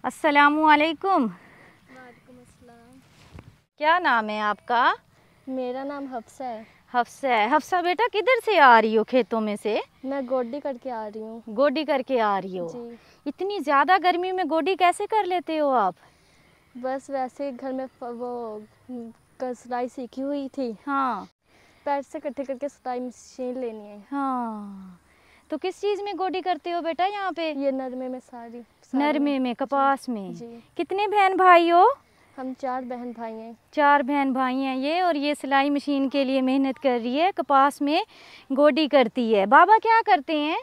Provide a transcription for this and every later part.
अस्सलामुअलैकुम। वालेकुम अस्सलाम। क्या नाम है आपका? मेरा नाम हफ्सा है। हफ्सा है। हफ्सा बेटा किधर से आ रही हो खेतों में से? मैं गोडी करके आ रही हूँ। गोडी करके आ रही हो? जी। इतनी ज़्यादा गर्मी में गोडी कैसे कर लेते हो आप? बस वैसे घर में वो सिलाई सीखी हुई थी। हाँ पैर से इकट्ठे करके सिलाई मशीन लेनी है। हाँ। तो किस चीज़ में गोडी करते हो बेटा यहाँ पे? ये नरमे में सारी नरमे में, कपास में। जी। कितने बहन भाई हो? हम 4 बहन भाई हैं। 4 बहन भाई हैं ये, और ये सिलाई मशीन के लिए मेहनत कर रही है, कपास में गोडी करती है। बाबा क्या करते हैं?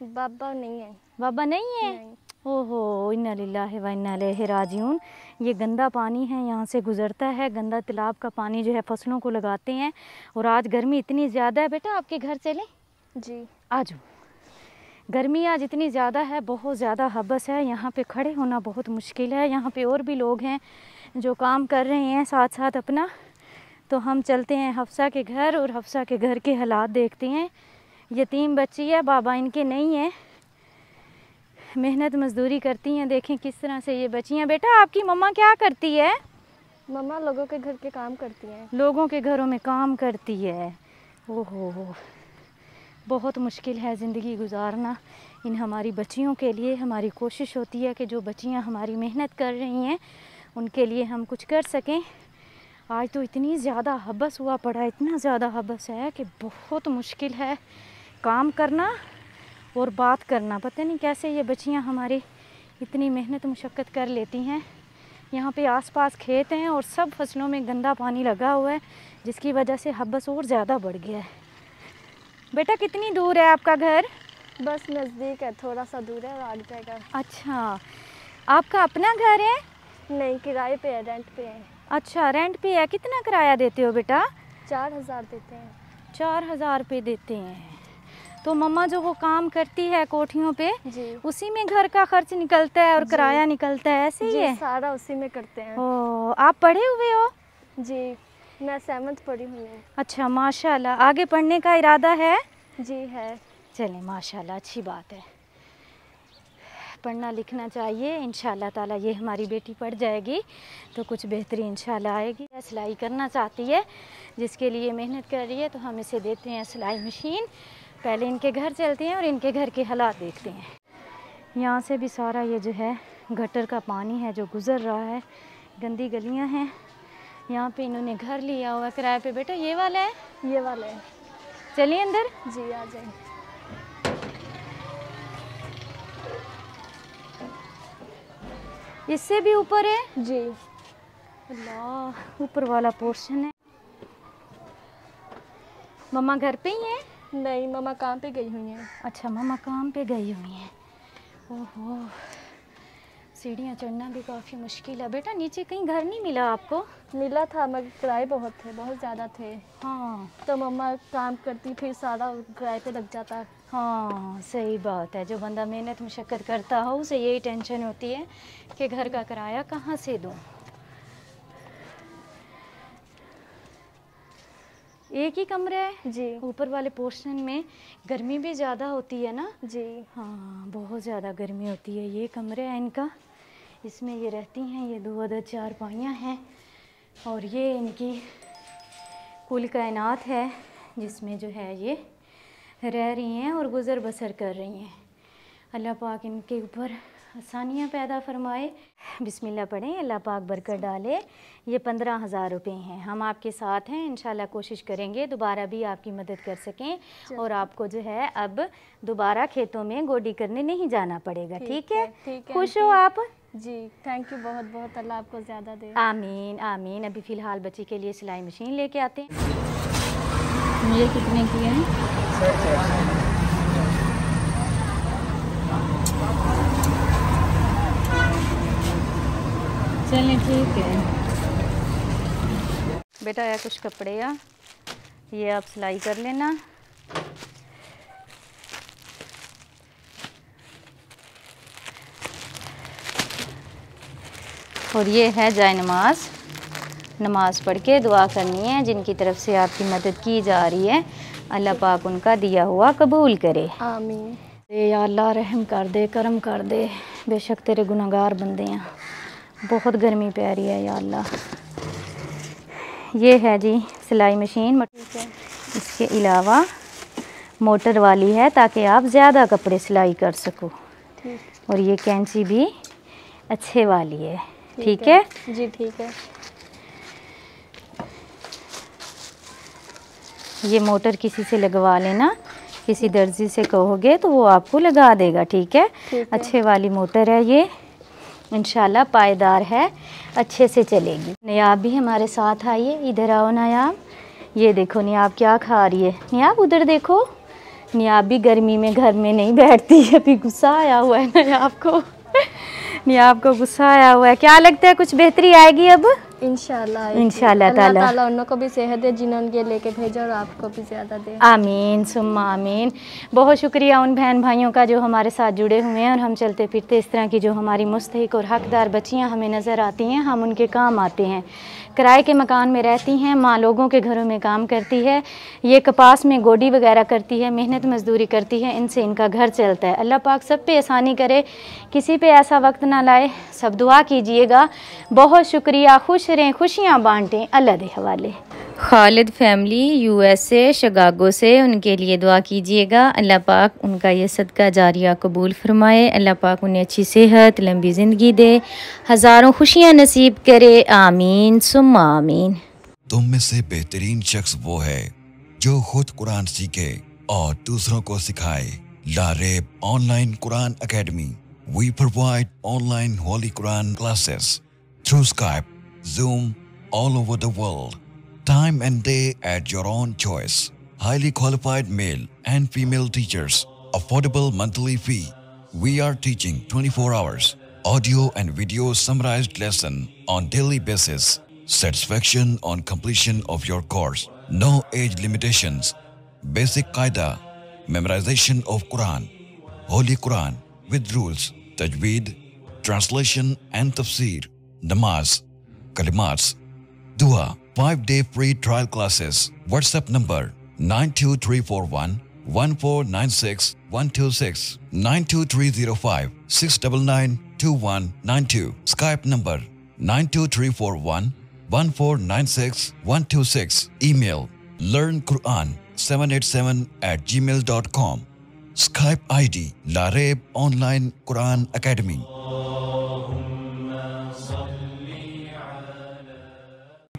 बाबा नहीं है। बाबा नहीं है? नहीं। ओहो, इन्ना लिल्लाहि व इन्ना इलैहि राजिऊन। ये गंदा पानी है, यहाँ से गुज़रता है। गंदा तालाब का पानी जो है फसलों को लगाते हैं। और आज गर्मी इतनी ज़्यादा है। बेटा आपके घर चलें? जी आ जाओ। गर्मी आज इतनी ज़्यादा है, बहुत ज़्यादा हबस है। यहाँ पे खड़े होना बहुत मुश्किल है। यहाँ पे और भी लोग हैं जो काम कर रहे हैं साथ साथ अपना। तो हम चलते हैं हफ्सा के घर और हफ्सा के घर के हालात देखते हैं। यतीम बच्ची है, बाबा इनके नहीं है, मेहनत मजदूरी करती हैं। देखें किस तरह से ये बच्चियाँ। बेटा आपकी मम्मा क्या करती है? मम्मा लोगों के घर के काम करती हैं। लोगों के घरों में काम करती है। ओहो, बहुत मुश्किल है ज़िंदगी गुजारना इन हमारी बच्चियों के लिए। हमारी कोशिश होती है कि जो बच्चियाँ हमारी मेहनत कर रही हैं उनके लिए हम कुछ कर सकें। आज तो इतनी ज़्यादा हबस हुआ पड़ा है, इतना ज़्यादा हबस है कि बहुत मुश्किल है काम करना और बात करना। पता नहीं कैसे ये बच्चियाँ हमारी इतनी मेहनत मुशक्क़त कर लेती हैं। यहाँ पे आसपास खेत हैं और सब फसलों में गंदा पानी लगा हुआ है, जिसकी वजह से हबस और ज़्यादा बढ़ गया है। बेटा कितनी दूर है आपका घर? बस नज़दीक है, थोड़ा सा दूर है और आगे जाएगा। अच्छा, आपका अपना घर है? नहीं, किराए पे है, रेंट पे है। अच्छा, रेंट पे है। कितना किराया देते हो बेटा? 4000 देते हैं। 4000 रुपये देते हैं। तो मम्मा जो वो काम करती है कोठियों पे, जी। उसी में घर का खर्च निकलता है और जी। किराया निकलता है, ऐसे ही है? सारा उसी में करते हैं। ओ, आप पढ़े हुए हो? जी, मैं 7th पढ़ी हुई हूँ। अच्छा माशाल्लाह। आगे पढ़ने का इरादा है? जी है। चलें माशाल्लाह, अच्छी बात है। पढ़ना लिखना चाहिए। इंशाल्लाह ताला ये हमारी बेटी पढ़ जाएगी तो कुछ बेहतरी इंशाल्लाह आएगी। सिलाई करना चाहती है, जिसके लिए मेहनत कर रही है, तो हम इसे देते हैं सिलाई मशीन। पहले इनके घर चलते हैं और इनके घर के हालात देखते हैं। यहाँ से भी सारा ये जो है गटर का पानी है जो गुज़र रहा है। गंदी गलियाँ हैं। यहाँ पे इन्होंने घर लिया हुआ किराए पे। बेटा ये वाला है? ये वाला है। चलिए अंदर। जी आ जाए। इससे भी ऊपर है? जी। अल्लाह, ऊपर वाला पोर्शन है। मम्मा घर पे ही है? नहीं, मम्मा काम पे गई हुई हैं। अच्छा, मम्मा काम पे गई हुई हैं। ओहो, सीढ़ियाँ चढ़ना भी काफ़ी मुश्किल है। बेटा नीचे कहीं घर नहीं मिला आपको? मिला था मगर किराए बहुत थे, बहुत ज़्यादा थे। हाँ। तो मम्मा काम करती, फिर सारा किराए पे लग जाता। हाँ सही बात है। जो बंदा मेहनत मुशक्क़त करता हो उसे यही टेंशन होती है कि घर का किराया कहाँ से दूँ। एक ही कमरा है? जी। ऊपर वाले पोर्शन में गर्मी भी ज़्यादा होती है ना? जी हाँ, बहुत ज़्यादा गर्मी होती है। ये कमरा है इनका, इसमें ये रहती हैं। ये 2 अदद चारपाइयाँ हैं और ये इनकी कुल कायनात है जिसमें जो है ये रह रही हैं और गुज़र बसर कर रही हैं। अल्लाह पाक इनके ऊपर आसानियाँ पैदा फरमाए। बिस्मिल्लाह पढ़ें, अल्लाह पाक बरकत डाले। ये 15,000 रुपये हैं। हम आपके साथ हैं, इंशाल्लाह कोशिश करेंगे दोबारा भी आपकी मदद कर सकें और आपको जो है अब दोबारा खेतों में गोडी करने नहीं जाना पड़ेगा। ठीक है? खुश हो आप? जी, थैंक यू बहुत बहुत। अल्लाह आपको ज़्यादा दे। आमीन आमीन। अभी फ़िलहाल बच्ची के लिए सिलाई मशीन लेके आते हैं। ये कितने की है? चलें ठीक है। बेटा या कुछ कपड़े या ये आप सिलाई कर लेना। और ये है जाए नमाज पढ़ के दुआ करनी है। जिनकी तरफ से आपकी मदद की जा रही है अल्लाह पाक उनका दिया हुआ कबूल करे। आमीन। या अल्लाह रहम कर दे, करम कर दे। बेशक तेरे गुनहगार बंदे हैं। बहुत गर्मी पै रही है या अल्लाह। ये है जी सिलाई मशीन, इसके अलावा मोटर वाली है ताकि आप ज़्यादा कपड़े सिलाई कर सको। और ये कैंची भी अच्छे वाली है। ठीक है जी, ठीक है। ये मोटर किसी से लगवा लेना, किसी दर्जी से कहोगे तो वो आपको लगा देगा। ठीक है, अच्छे वाली मोटर है ये, इंशाल्लाह पायदार है, अच्छे से चलेगी। नियाब भी हमारे साथ आइए, इधर आओ नियाब। ये देखो नियाब क्या खा रही है। नियाब उधर देखो, नियाब भी गर्मी में घर में नहीं बैठती है, अभी गुस्सा आया हुआ है नियाब को। नियाब को गुस्सा आया हुआ है। क्या लगता है कुछ बेहतरी आएगी अब? इंशाल्लाह इंशाल्लाह ताला उनको भी सेहत दे जिन्होंने लेके भेजा, और आपको भी ज़्यादा दे। आमीन सुम्मा आमीन। बहुत शुक्रिया उन बहन भाइयों का जो हमारे साथ जुड़े हुए हैं, और हम चलते फिरते इस तरह की जो हमारी मुस्तहिक और हकदार बच्चियां हमें नज़र आती हैं, हम उनके काम आते हैं। किराए के मकान में रहती हैं, माँ लोगों के घरों में काम करती है, ये कपास में गोडी वगैरह करती है, मेहनत मजदूरी करती है, इनसे इनका घर चलता है। अल्लाह पाक सब पे आसानी करे, किसी पे ऐसा वक्त ना लाए। सब दुआ कीजिएगा। बहुत शुक्रिया। खुश रहें, खुशियाँ बांटें। अल्लाह दे हवाले। खालिद फैमिली USA शिकागो से, उनके लिए दुआ कीजिएगा। अल्लाह पाक उनका ये सदका जारिया कबूल फरमाए। अल्लाह पाक उन्हें अच्छी सेहत, लंबी ज़िंदगी दे, हज़ारों खुशियाँ नसीब करे। आमीन सुम्मा आमीन। तुम में से बेहतरीन शख्स वो है जो खुद कुरान सीखे और दूसरों को सिखाए। Laraib online Quran academy. We provide online Holy Quran classes through Skype, Zoom, all over the world. Time and day at your own choice. Highly qualified male and female teachers. Affordable monthly fee. We are teaching 24 hours. Audio and video summarized lesson on daily basis. Satisfaction on completion of your course. No age limitations. Basic Qaida. Memorization of Quran. Holy Quran with rules. Tajweed, translation and tafsir, namaz, kalimats, dua, 5-day free trial classes. WhatsApp number 92341 1496 126 92305 699 2192. Skype number 92341 1496 126. Email learnquran787@gmail.com. Skype ID Lareeb Online Quran Academy.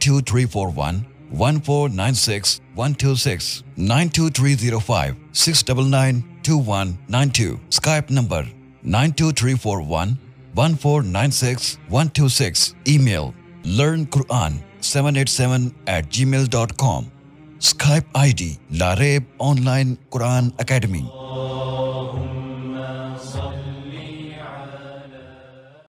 2341 1496 126 92305 699 2192. Skype number 92341 1496 126. Email learnquran787@gmail.com. Skype ID Lareeb Online Quran Academy.